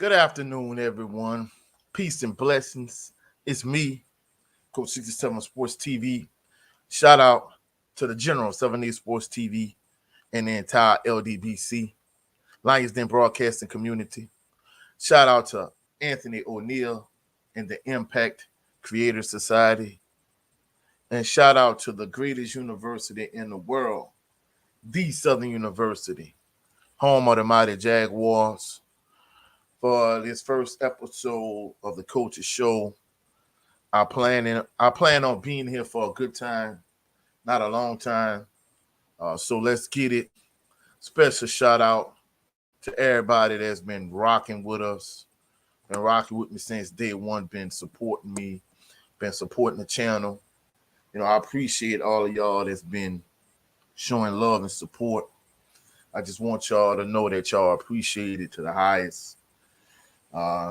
Good afternoon, everyone. Peace and blessings. It's me, Coach 67 Sports TV. Shout out to the General 70 Sports TV and the entire LDBC, Lions Den Broadcasting community. Shout out to Anthony O'Neill and the Impact Creator Society. And shout out to the greatest university in the world, the Southern University, home of the mighty Jaguars, for this first episode of the Coach's Show. I plan on being here for a good time, not a long time. So let's get it. Special shout out to everybody that's been rocking with us, been rocking with me since day one, been supporting me, been supporting the channel. I appreciate all of y'all that's been showing love and support. I just want y'all to know that y'all appreciate it to the highest.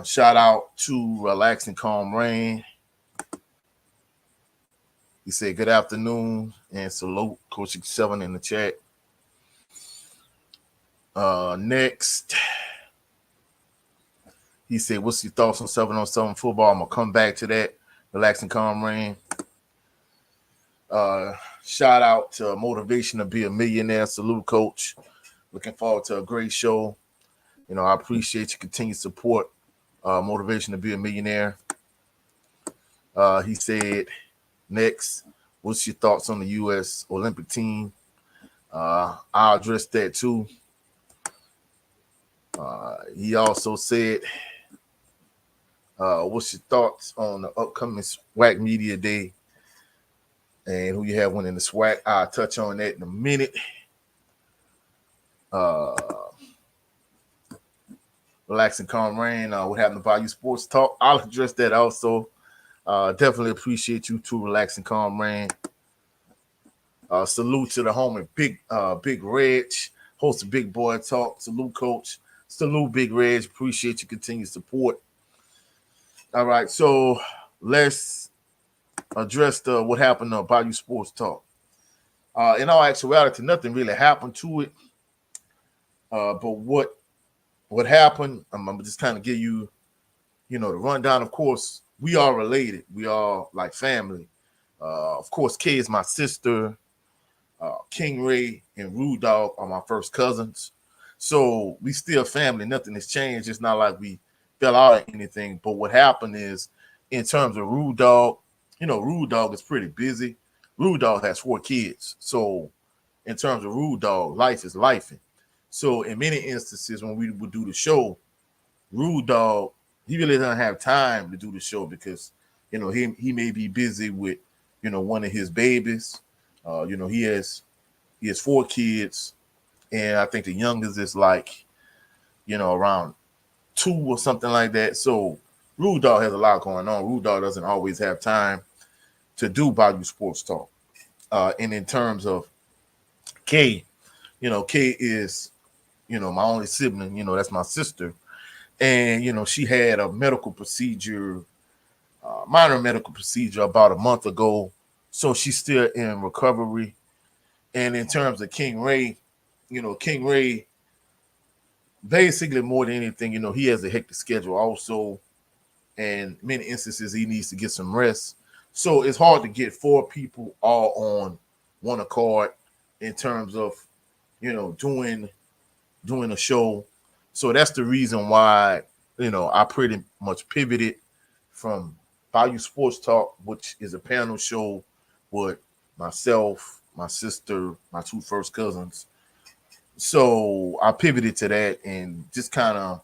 Shout out to Relaxing Calm Rain. He said, good afternoon and salute Coach 7 in the chat. Next, he said, what's your thoughts on 7-on-7 football? I'm going to come back to that. Relaxing Calm Rain. Shout out to Motivation to Be a Millionaire. Salute, Coach. Looking forward to a great show. I appreciate your continued support. Motivation to Be a Millionaire. He said, next, what's your thoughts on the U.S. Olympic team? I'll address that too. He also said, what's your thoughts on the upcoming SWAC Media Day and who you have winning the SWAC? I'll touch on that in a minute. Relaxing Calm Rain, what happened to Bayou Sports Talk? I'll address that also. Definitely appreciate you too, Relaxing Calm Rain. Salute to the homie, Big Reg, host of Big Boy Talk. Salute, Coach. Salute, Big Reg. Appreciate your continued support. All right, so let's address what happened to Bayou Sports Talk. In all actuality, nothing really happened to it. But what happened, I'm gonna just kind of give you, the rundown. Of course, we are related. We are like family. Of course, Kay is my sister. King Ray and Rude Dog are my first cousins. So we still family. Nothing has changed. It's not like we fell out or anything. But what happened is, in terms of Rude Dog, Rude Dog is pretty busy. Rude Dog has 4 kids. So in terms of Rude Dog, life is life. So in many instances, when we would do the show, Rude Dog, he really doesn't have time to do the show because, he may be busy with, one of his babies. He has 4 kids, and I think the youngest is like, around 2 or something like that. So Rude Dog has a lot going on. Rude Dog doesn't always have time to do Bayou Sports Talk. And in terms of Kay, Kay is, my only sibling. That's my sister. And, she had a medical procedure, minor medical procedure about a month ago. So she's still in recovery. And in terms of King Ray, King Ray, basically more than anything, he has a hectic schedule also. And many instances he needs to get some rest. So it's hard to get 4 people all on one accord in terms of, doing a show. So that's the reason why, I pretty much pivoted from Bayou Sports Talk, which is a panel show with myself, my sister, my 2 first cousins. So I pivoted to that and just kind of,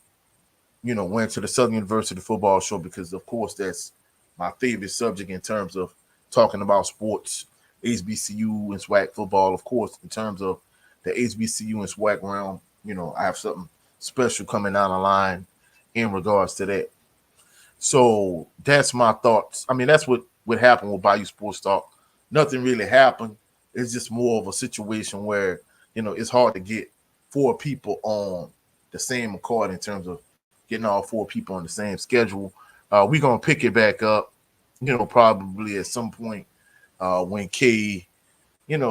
went to the Southern University football show because, of course, that's my favorite subject in terms of talking about sports, HBCU and SWAC football. Of course, in terms of the HBCU and SWAC realm, I have something special coming down the line in regards to that. So that's my thoughts. I mean, that's what happened with Bayou Sports Talk. Nothing really happened. It's just more of a situation where, it's hard to get 4 people on the same accord in terms of getting all 4 people on the same schedule. We're going to pick it back up, probably at some point when Kay,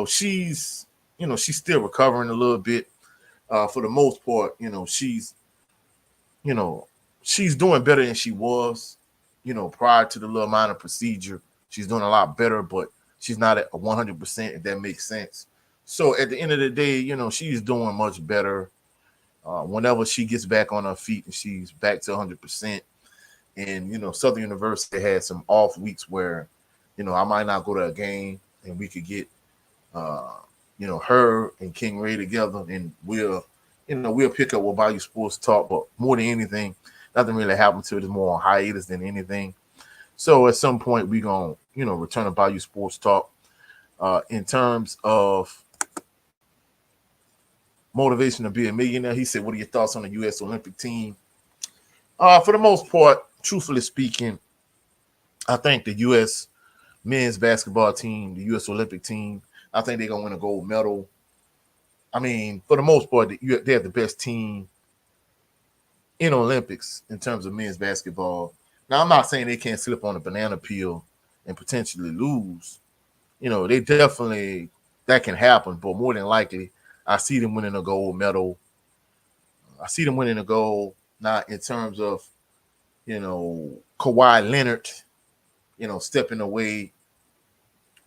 she's still recovering a little bit. For the most part, she's, she's doing better than she was, prior to the little minor procedure. She's doing a lot better, but she's not at 100%, if that makes sense. So at the end of the day, she's doing much better. Whenever she gets back on her feet and she's back to 100%. And, Southern University had some off weeks where, I might not go to a game and we could get, her and King Ray together, and we'll pick up with Bayou Sports Talk. But more than anything, nothing really happened to it. It's more on hiatus than anything. So at some point, we're going to, return to Bayou Sports Talk. In terms of motivation to be a millionaire, he said, what are your thoughts on the U.S. Olympic team? For the most part, truthfully speaking, I think the U.S. men's basketball team, the U.S. Olympic team, I think they're going to win a gold medal. I mean, for the most part, they have the best team in Olympics in terms of men's basketball. Now, I'm not saying they can't slip on a banana peel and potentially lose. They definitely, that can happen, but more than likely, I see them winning a gold medal. I see them winning a gold, not in terms of, Kawhi Leonard, stepping away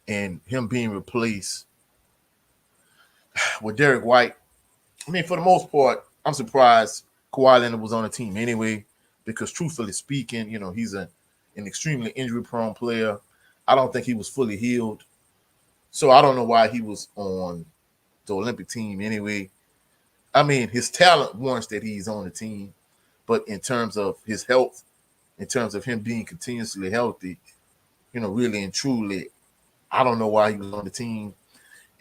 and him being replaced with Derek White. I mean, for the most part, I'm surprised Kawhi Leonard was on the team anyway, because truthfully speaking, he's an extremely injury-prone player. I don't think he was fully healed. So I don't know why he was on the Olympic team anyway. I mean, his talent warrants that he's on the team, but in terms of his health, in terms of him being continuously healthy, really and truly, I don't know why he was on the team.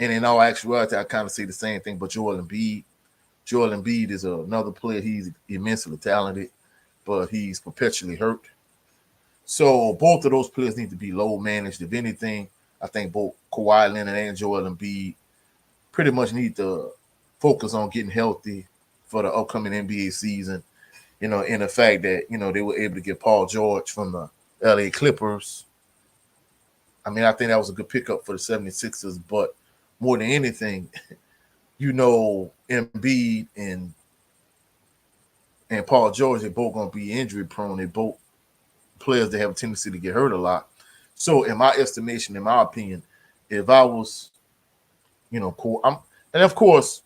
And in all actuality, I kind of say the same thing, but Joel Embiid. Joel Embiid is another player. He's immensely talented, but he's perpetually hurt. So both of those players need to be low managed. If anything, I think both Kawhi Leonard and Joel Embiid pretty much need to focus on getting healthy for the upcoming NBA season. In the fact that, they were able to get Paul George from the LA Clippers. I mean, I think that was a good pickup for the 76ers, but more than anything, Embiid and Paul George, they're both going to be injury prone. They're both players that have a tendency to get hurt a lot. So in my estimation, in my opinion, if I was, cool, and of course,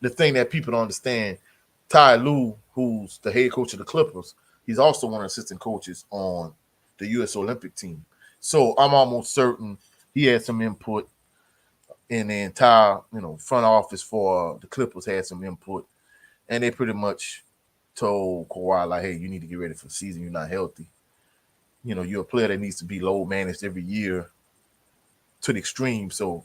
the thing that people don't understand, Ty Lue, who's the head coach of the Clippers, he's also one of the assistant coaches on the U.S. Olympic team. So I'm almost certain he had some input, and the entire, front office for the Clippers had some input, and they pretty much told Kawhi, like, hey, you need to get ready for the season. You're not healthy. You're a player that needs to be low managed every year to the extreme. So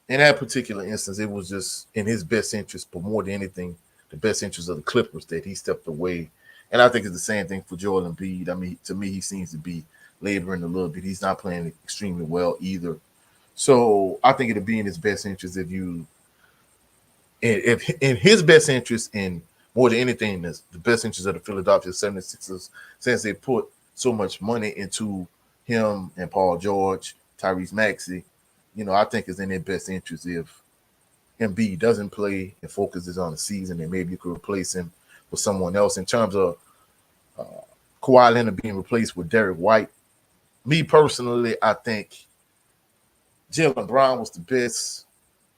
in that particular instance, it was just in his best interest, but more than anything, the best interest of the Clippers that he stepped away. And I think it's the same thing for Joel Embiid. I mean, to me, he seems to be laboring a little bit. He's not playing extremely well either. So I think it'd be in his best interest if in his best interest, and more than anything, the best interest of the Philadelphia 76ers, since they put so much money into him and Paul George, Tyrese Maxey, I think it's in their best interest if Embiid doesn't play and focuses on the season, and maybe you could replace him with someone else. In terms of Kawhi Leonard being replaced with Derek White, me personally, I think Jaylen Brown was the best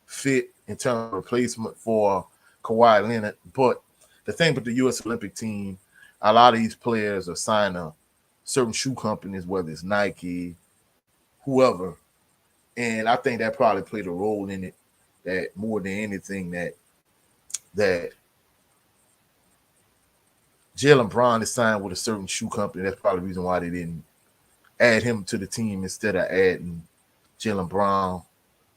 fit in terms of replacement for Kawhi Leonard. But the thing with the U.S. Olympic team, a lot of these players are signed to certain shoe companies, whether it's Nike, whoever. And I think that probably played a role in it, that more than anything, that Jaylen Brown is signed with a certain shoe company. That's probably the reason why they didn't add him to the team instead of adding Jaylen Brown.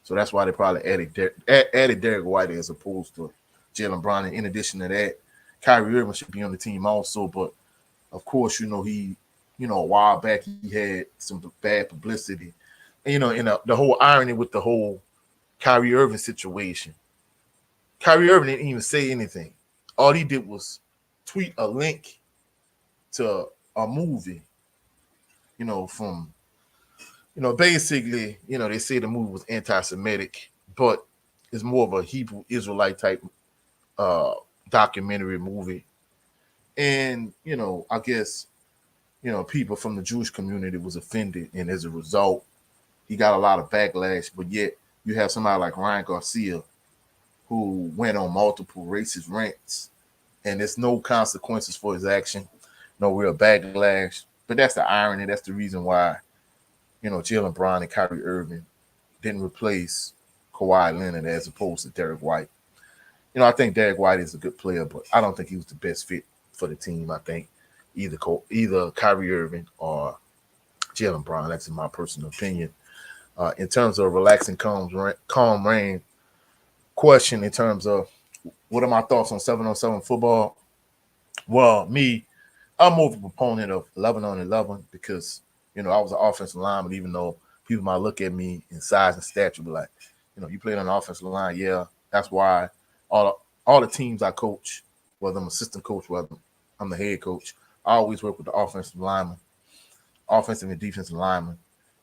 So that's why they probably added Derek White as opposed to Jaylen Brown. And in addition to that, Kyrie Irving should be on the team also. But of course, a while back he had some bad publicity. And, the whole irony with the whole Kyrie Irving situation. Kyrie Irving didn't even say anything. All he did was tweet a link to a movie, from, basically, they say the movie was anti-Semitic, but it's more of a Hebrew Israelite type documentary movie. And, I guess, people from the Jewish community was offended. And as a result, he got a lot of backlash. But yet you have somebody like Ryan Garcia who went on multiple racist rants, and there's no consequences for his action, no real backlash. But that's the irony. That's the reason why, Jalen Brown and Kyrie Irving didn't replace Kawhi Leonard as opposed to Derek White. I think Derek White is a good player, but I don't think he was the best fit for the team. I think either Kyrie Irving or Jalen Brown. That's in my personal opinion. In terms of relaxing, calm rain question, in terms of what are my thoughts on 7-on-7 football? Well, I'm more of a proponent of 11-on-11 because, I was an offensive lineman, even though people might look at me in size and stature, be like, you played on the offensive line. Yeah, that's why all the teams I coach, whether I'm assistant coach, whether I'm the head coach, I always work with the offensive and defensive linemen.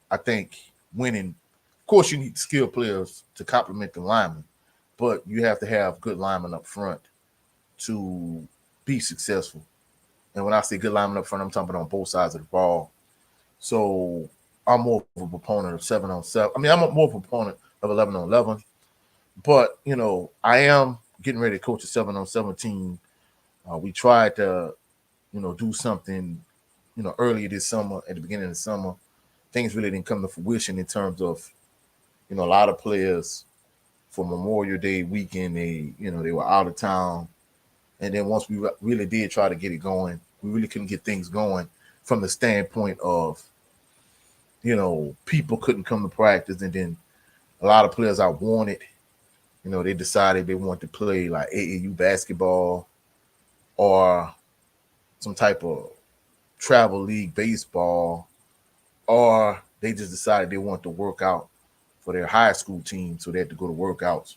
I think winning, of course, you need skilled players to complement the linemen, but you have to have good linemen up front to be successful. And when I say good linemen up front, I'm talking about on both sides of the ball. So I'm more of a proponent of 7-on-7. I mean, I'm more of a proponent of 11-on-11. But, I am getting ready to coach a 7-on-7 team. We tried to, do something, earlier this summer, at the beginning of the summer. Things really didn't come to fruition in terms of, a lot of players for Memorial Day weekend, they were out of town. And then once we really did try to get it going, we really couldn't get things going from the standpoint of, people couldn't come to practice. And then a lot of players I wanted, they decided they wanted to play like AAU basketball or some type of travel league baseball, or they just decided they wanted to work out for their high school team. So they had to go to workouts,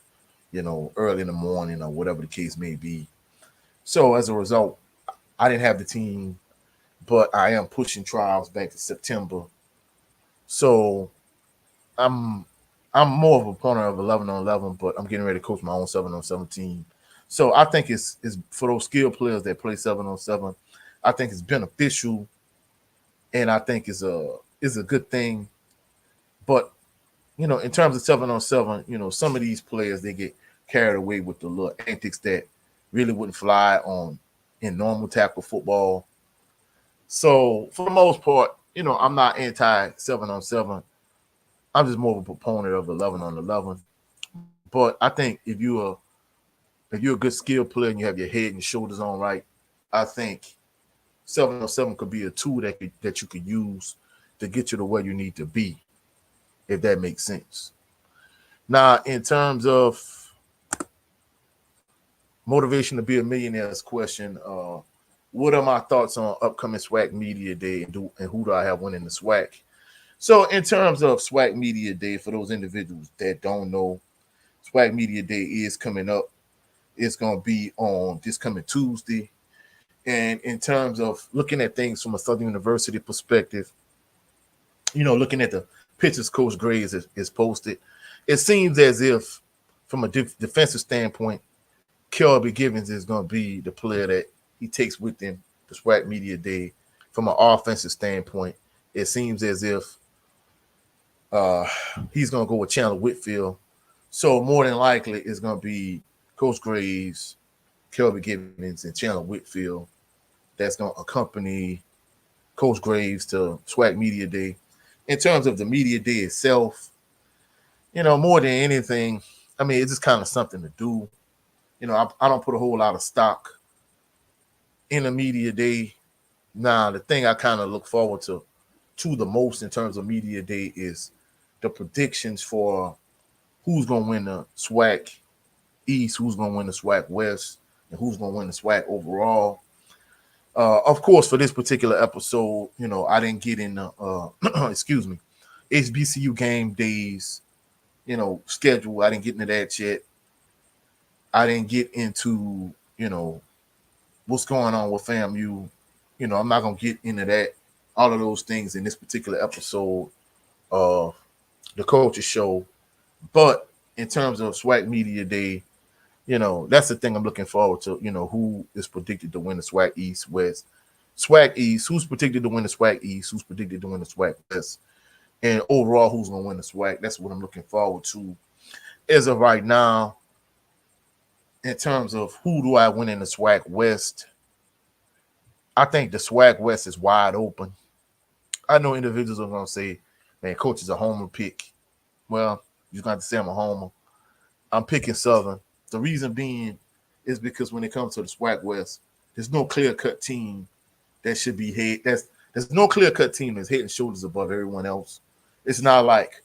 early in the morning or whatever the case may be. So as a result, I didn't have the team, but I am pushing trials back to September. So I'm more of a opponent of 11-on-11, but I'm getting ready to coach my own 7-on-7 team. So I think it's for those skilled players that play 7-on-7. I think it's beneficial, and I think it's a good thing. But in terms of 7-on-7, some of these players, they get carried away with the little antics that really wouldn't fly in normal tackle football. So for the most part, I'm not anti 7-on-7. I'm just more of a proponent of 11-on-11. But I think if you're a good skill player and you have your head and your shoulders on right, I think 7-on-7 could be a tool that you could use to get you to where you need to be, if that makes sense. Now, in terms of motivation to be a millionaire's question, what are my thoughts on upcoming SWAC Media Day and who do I have winning the SWAC? So in terms of SWAC Media Day, for those individuals that don't know, SWAC Media Day is coming up. It's going to be on this coming Tuesday. And in terms of looking at things from a Southern University perspective, looking at the pictures Coach Graves is posted, it seems as if from a defensive standpoint, Kelby Givens is going to be the player that he takes with him the SWAC Media Day. From an offensive standpoint, it seems as if he's going to go with Chandler Whitfield. So more than likely, it's going to be Coach Graves, Kelby Givens, and Chandler Whitfield that's going to accompany Coach Graves to SWAC Media Day. In terms of the media day itself, more than anything, I mean, it's just kind of something to do. I don't put a whole lot of stock in a media day. Now, the thing I kind of look forward to the most in terms of media day is the predictions for who's going to win the SWAC East, who's going to win the SWAC West, and who's going to win the SWAC overall. Of course, for this particular episode, I didn't get in the, excuse me, HBCU game days, schedule. I didn't get into that yet. I didn't get into, what's going on with FAMU. I'm not going to get into that, all of those things in this particular episode of the Culture Show. But in terms of SWAC Media Day, That's the thing I'm looking forward to. Who is predicted to win the SWAC East, West, SWAC East? Who's predicted to win the SWAC East? Who's predicted to win the SWAC West? And overall, who's going to win the SWAC? That's what I'm looking forward to. As of right now, in terms of who do I win in the SWAC West, I think the SWAC West is wide open. I know individuals are going to say, man, coach is a homer pick. Well, you're going to have to say I'm a homer. I'm picking Southern. The reason being is because when it comes to the SWAC West, there's no clear-cut team that should be head. There's no clear-cut team that's head and shoulders above everyone else. It's not like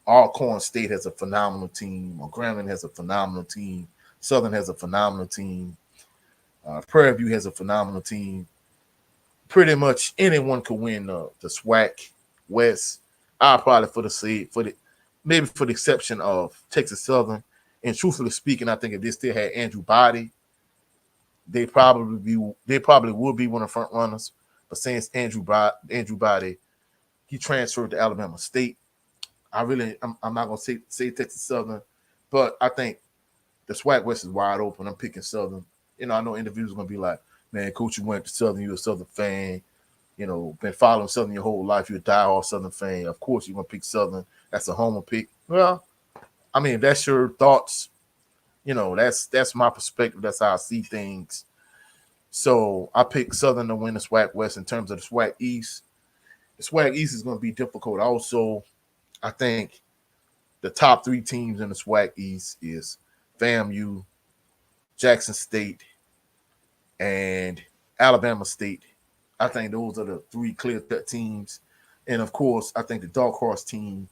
Alcorn State has a phenomenal team, or Grambling has a phenomenal team, Southern has a phenomenal team, Prairie View has a phenomenal team. Pretty much anyone could win the SWAC West. I'll probably maybe for the exception of Texas Southern. And truthfully speaking, I think if they still had Andrew Body, they probably would be one of the front runners. But since Andrew Body, he transferred to Alabama State. I'm not gonna say Texas Southern, but I think the SWAC West is wide open. I'm picking Southern. I know individuals are gonna be like, man, coach, you went to Southern, you're a Southern fan. Been following Southern your whole life. You're a diehard Southern fan. Of course, you're gonna pick Southern. That's a homer pick. Well, I mean, if that's your thoughts, that's my perspective. That's how I see things. So I pick Southern to win the SWAC West. In terms of the SWAC East, the SWAC East is going to be difficult. Also, I think the top three teams in the SWAC East is FAMU, Jackson State, and Alabama State. I think those are the three clear-cut teams. And, of course, I think the Dark Horse team,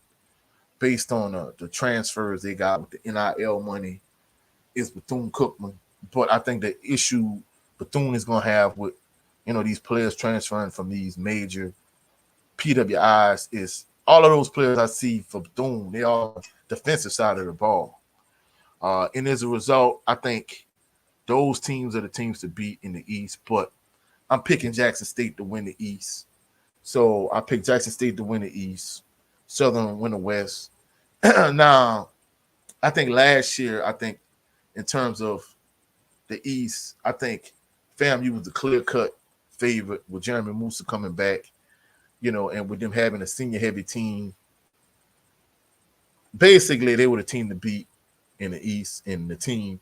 based on the transfers they got with the NIL money, is Bethune-Cookman. But I think the issue Bethune is going to have with, these players transferring from these major PWIs is all of those players I see for Bethune, they are defensive side of the ball. And as a result, I think those teams are the teams to beat in the East. But I'm picking Jackson State to win the East. So I picked Jackson State to win the East. Southern win the West. Now, I think last year, in terms of the East, I think FAMU was the clear-cut favorite with Jeremy Musa coming back, and with them having a senior-heavy team. Basically, they were the team to beat in the East, and the team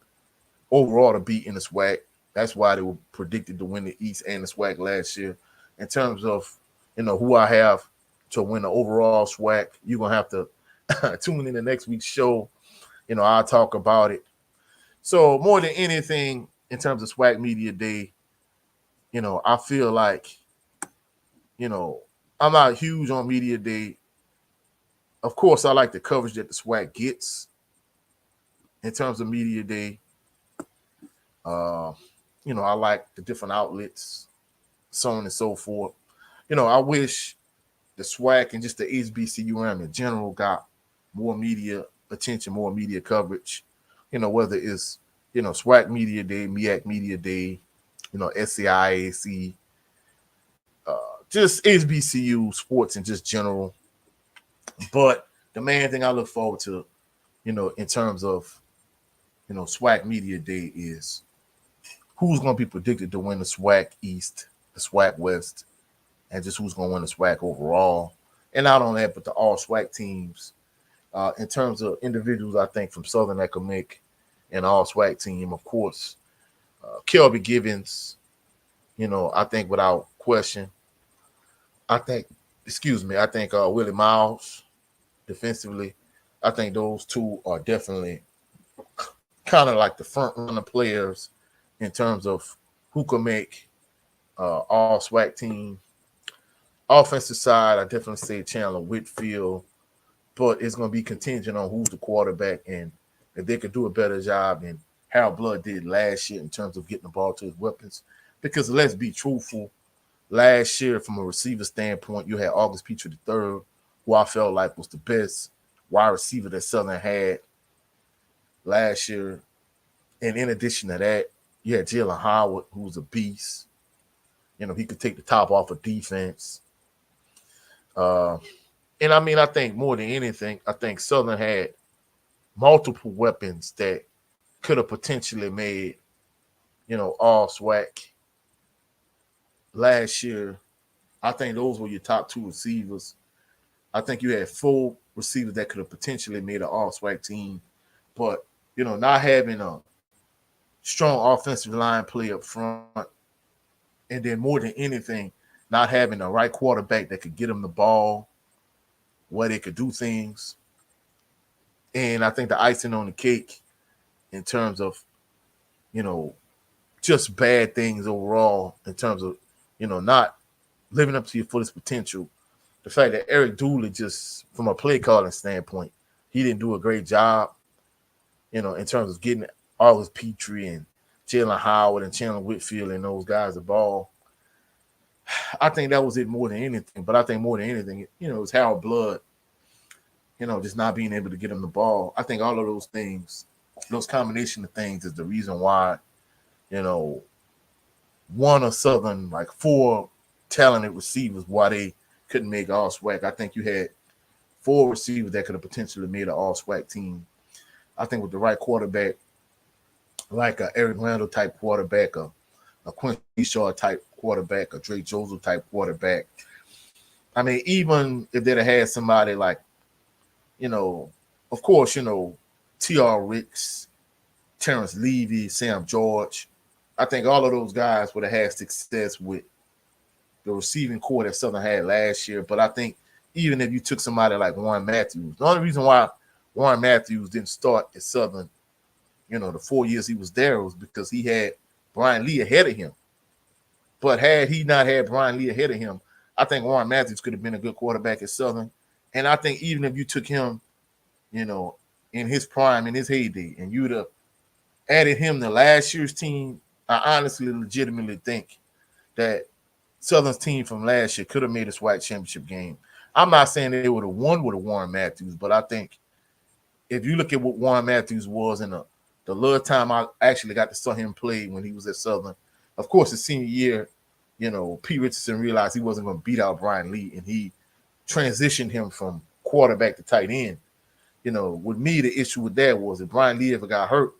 overall to beat in the SWAC. That's why they were predicted to win the East and the SWAC last year. In terms of, who I have to win the overall SWAC, you're going to have to tune in the next week's show. I'll talk about it. So more than anything, in terms of SWAC Media Day, I feel like, I'm not huge on Media Day. Of course, I like the coverage that the SWAC gets in terms of Media Day. I like the different outlets, so on and so forth. I wish the SWAC and just the HBCU in general got more media attention, more media coverage, whether it's, SWAC Media Day, MEAC Media Day, SCIAC, just HBCU sports in just general. But the main thing I look forward to, in terms of, SWAC Media Day is who's going to be predicted to win the SWAC East, the SWAC West, and just who's going to win the SWAC overall. And not only that, but the all SWAC teams. In terms of individuals, I think from Southern that could make an all SWAC team, of course, Kelby Givens, I think without question. I think Willie Miles defensively. I think those two are definitely kind of like the front runner players in terms of who can make all SWAC team. Offensive side, I definitely say Chandler Whitfield, but it's going to be contingent on who's the quarterback and if they could do a better job than Harold Blood did last year in terms of getting the ball to his weapons. Because let's be truthful, last year from a receiver standpoint, you had August Petrie III, who I felt like was the best wide receiver that Southern had last year. And in addition to that, you had Jalen Howard, who was a beast. He could take the top off of defense. And I think more than anything, I think Southern had multiple weapons that could have potentially made, all SWAC last year. I think those were your top two receivers. I think you had four receivers that could have potentially made an all SWAC team. But, not having a strong offensive line play up front, and then more than anything, not having the right quarterback that could get them the ball, where they could do things. And I think the icing on the cake in terms of, you know, just bad things overall in terms of, not living up to your fullest potential. The fact that Eric Dooley, just from a play calling standpoint, he didn't do a great job, in terms of getting Arlis Petrie and Jalen Howard and Chandler Whitfield and those guys the ball. I think that was it more than anything. But I think more than anything, it was Harold Blood, just not being able to get him the ball. I think all of those things, those combination of things is the reason why, one of Southern, like four talented receivers, why they couldn't make all SWAC. I think you had four receivers that could have potentially made an all SWAC team. I think with the right quarterback, like a Eric Randall type quarterback, a Quincy Shaw type quarterback, a Drake Joseph type quarterback. I mean, even if they'd have had somebody like, of course, T.R. Ricks, Terrence Levy, Sam George, I think all of those guys would have had success with the receiving core that Southern had last year. But I think even if you took somebody like Warren Matthews, the only reason why Warren Matthews didn't start at Southern, the 4 years he was there was because he had Brian Lee ahead of him. But had he not had Brian Lee ahead of him, I think Warren Matthews could have been a good quarterback at Southern. And I think even if you took him, in his prime, in his heyday, and you'd have added him to last year's team, I honestly, legitimately think that Southern's team from last year could have made a SWAC championship game. I'm not saying they would have won with a Warren Matthews, but I think if you look at what Warren Matthews was in the little time I actually got to saw him play when he was at Southern, of course, his senior year, Pete Richardson realized he wasn't going to beat out Brian Lee, and he transitioned him from quarterback to tight end. With me, the issue with that was if Brian Lee ever got hurt,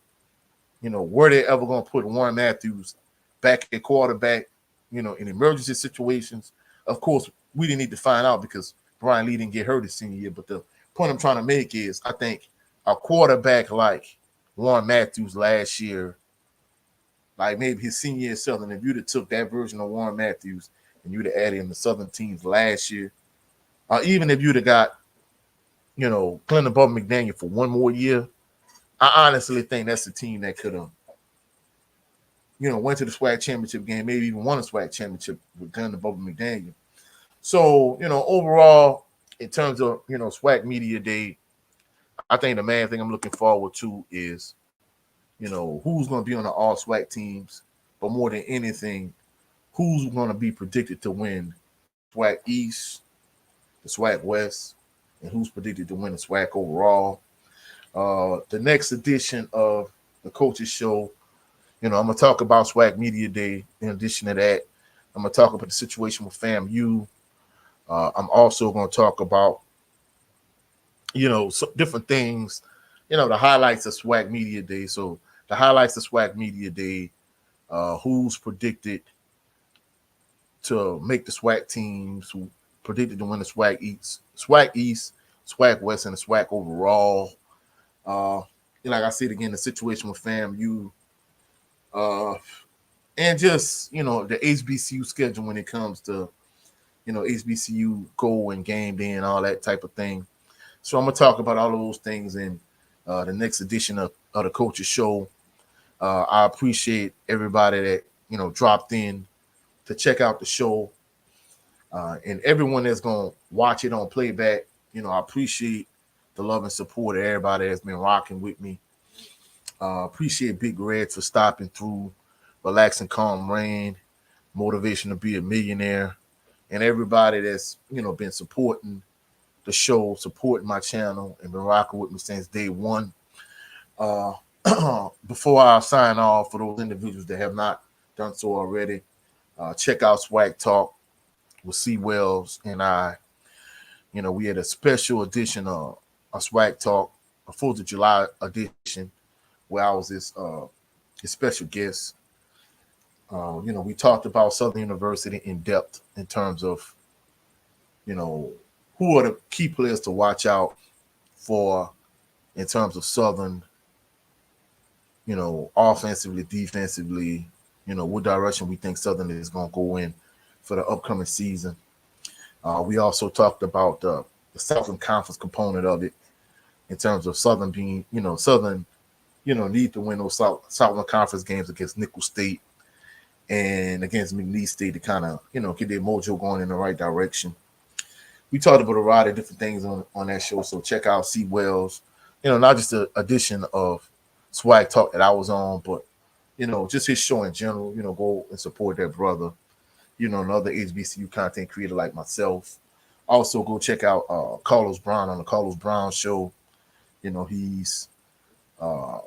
were they ever going to put Warren Matthews back at quarterback, in emergency situations? Of course, we didn't need to find out because Brian Lee didn't get hurt his senior year. But the point I'm trying to make is I think a quarterback like Warren Matthews last year, like maybe his senior year at Southern, if you'd have took that version of Warren Matthews and you'd have added him to Southern teams last year, or even if you'd have got, Clinton Bubba McDaniel for one more year, I honestly think that's the team that could have, went to the SWAC championship game, maybe even won a SWAC championship with Clinton Bubba McDaniel. So, overall, in terms of, SWAC Media Day, I think the main thing I'm looking forward to is, who's going to be on the all SWAC teams, but more than anything, who's going to be predicted to win SWAC East, the SWAC West, and who's predicted to win the SWAC overall. The next edition of the Coaches Show, I'm going to talk about SWAC Media Day. In addition to that, I'm going to talk about the situation with FAMU. I'm also going to talk about, some different things, the highlights of SWAC Media Day. So the highlights of SWAC Media Day, who's predicted to make the SWAC teams, who predicted to win the SWAC East, SWAC West, and the SWAC overall. Like I said again, the situation with FAMU, and just, the HBCU schedule when it comes to, HBCU goal and game day and all that type of thing. So I'm going to talk about all of those things in the next edition of the Coaches Show. I appreciate everybody that, dropped in to check out the show. And everyone that's going to watch it on playback, I appreciate the love and support of everybody that's been rocking with me. Appreciate Big Red for stopping through, Relax and Calm Rain, Motivation to Be a Millionaire, and everybody that's, been supporting the show, supporting my channel, and been rocking with me since day one. Before I sign off, for those individuals that have not done so already, check out Swag Talk with C. Wells and I. We had a special edition of Swag Talk, a 4th of July edition, where I was his special guest. We talked about Southern University in depth in terms of, who are the key players to watch out for in terms of Southern, offensively, defensively, what direction we think Southern is going to go in for the upcoming season. We also talked about the Southern Conference component of it in terms of Southern being, Southern, need to win those Southern Conference games against Nicholls State and against McNeese State to kind of, get their mojo going in the right direction. We talked about a variety of different things on that show, so check out C. Wells, not just the edition of Swag Talk that I was on, but, just his show in general, go and support that brother, another HBCU content creator like myself. Also, go check out Carlos Brown on the Carlos Brown Show. He's, a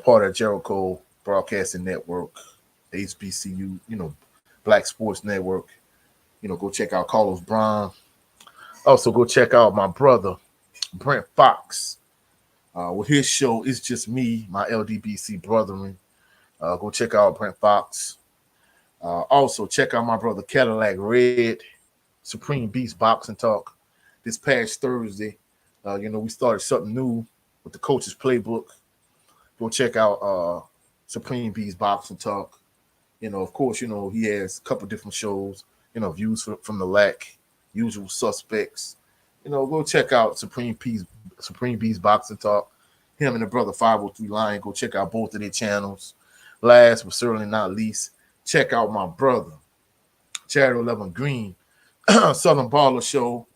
part of Jericho Broadcasting Network, HBCU, Black Sports Network. Go check out Carlos Brown. Also, go check out my brother, Brent Fox. With his show, It's Just Me, my LDBC brethren. Go check out Brent Fox. Also, check out my brother Cadillac Red, Supreme Beast Boxing Talk. This past Thursday, we started something new with the Coach's Playbook. Go check out Supreme Beast Boxing Talk. Of course, he has a couple different shows, Views from the Lack, Usual Suspects. Go check out Supreme Beast Boxing Talk. Him and the brother 503 Lion. Go check out both of their channels. Last but certainly not least, check out my brother, Jared 11 Green, Southern Baller Show.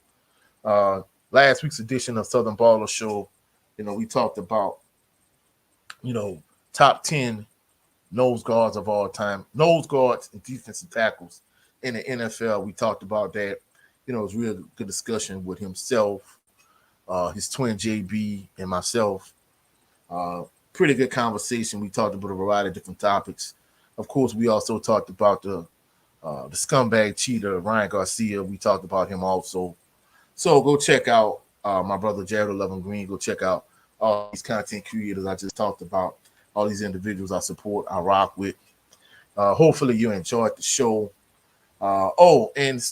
Last week's edition of Southern Baller Show, we talked about, top 10 nose guards of all time, nose guards and defensive tackles in the NFL. We talked about that. It was a real good discussion with himself, his twin JB, and myself. Pretty good conversation. We talked about a variety of different topics. Of course, we also talked about the scumbag cheater, Ryan Garcia. We talked about him also. So go check out my brother Jared 11 Green. Go check out all these content creators I just talked about, all these individuals I support, I rock with. Hopefully you enjoyed the show. And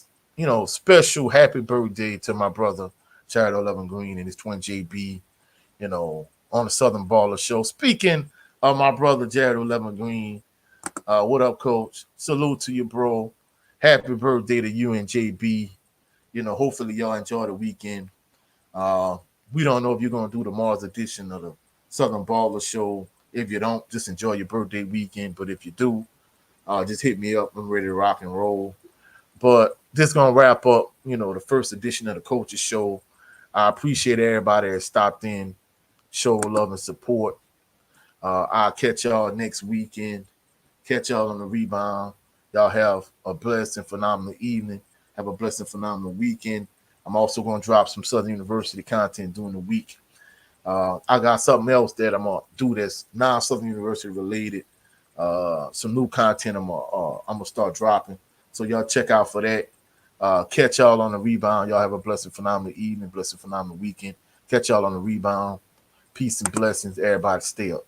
special happy birthday to my brother Jared 11 Green and his twin JB, on the Southern Baller Show. Speaking of my brother Jared 11 Green, what up, Coach? Salute to you, bro. Happy birthday to you and JB. Hopefully y'all enjoy the weekend. We don't know if you're going to do tomorrow's edition of the Southern Baller Show. If you don't, just enjoy your birthday weekend. But if you do, just hit me up. I'm ready to rock and roll. But this is going to wrap up, the first edition of the Coaches Show. I appreciate everybody that stopped in, show love and support. I'll catch y'all next weekend. Catch y'all on the rebound. Y'all have a blessed and phenomenal evening. Have a blessed and phenomenal weekend. I'm also going to drop some Southern University content during the week. I got something else that I'm going to do that's non-Southern University related. Some new content I'm gonna start dropping. So y'all check out for that. Catch y'all on the rebound. Y'all have a blessed and phenomenal evening, blessed and phenomenal weekend. Catch y'all on the rebound. Peace and blessings. Everybody stay up.